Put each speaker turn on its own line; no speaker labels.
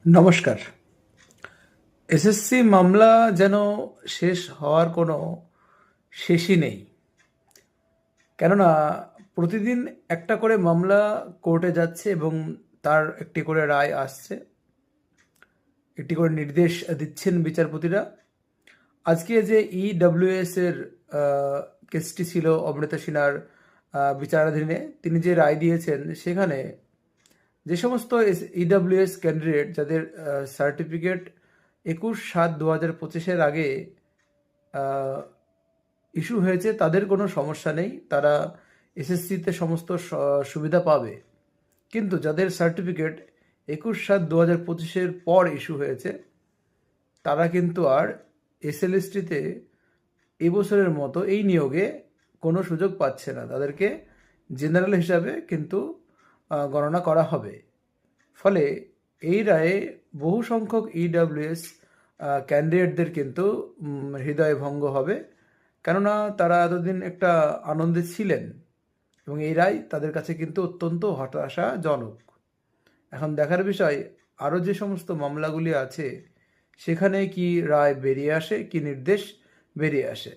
নমস্কার। এসএসসি মামলা যেন শেষ হওয়ার কোনো শেষই নেই। কেননা প্রতিদিন একটা করে মামলা কোর্টে যাচ্ছে এবং তার একটি করে রায় আসছে, একটি করে নির্দেশ দিচ্ছেন বিচারপতিরা। আজকে যে ইডব্লিউএস এর কেসটি ছিল অমৃতা সিনহার বিচারাধীনে, তিনি যে রায় দিয়েছেন সেখানে যে সমস্ত ইডব্লিউএস ক্যান্ডিডেট যাদের সার্টিফিকেট 21/7/2025 আগে ইস্যু হয়েছে তাদের কোনো সমস্যা নেই, তারা এসএসসিতে সমস্ত সুবিধা পাবে। কিন্তু যাদের সার্টিফিকেট 21/7/2025 পর ইস্যু হয়েছে তারা কিন্তু আর এসএলএসটিতে এবছরের মতো এই নিয়োগে কোনো সুযোগ পাচ্ছে না, তাদেরকে জেনারেল হিসাবে কিন্তু গণনা করা হবে। ফলে এই রায়ে বহু সংখ্যক ইডব্লিউএস ক্যান্ডিডেটদের কিন্তু হৃদয় ভঙ্গ হবে, কেননা তারা এতদিন একটা আনন্দে ছিলেন এবং এই রায় তাদের কাছে কিন্তু অত্যন্ত হতাশাজনক। এখন দেখার বিষয় আরও যে সমস্ত মামলাগুলি আছে সেখানে কি রায় বেরিয়ে আসে, কি নির্দেশ বেরিয়ে আসে।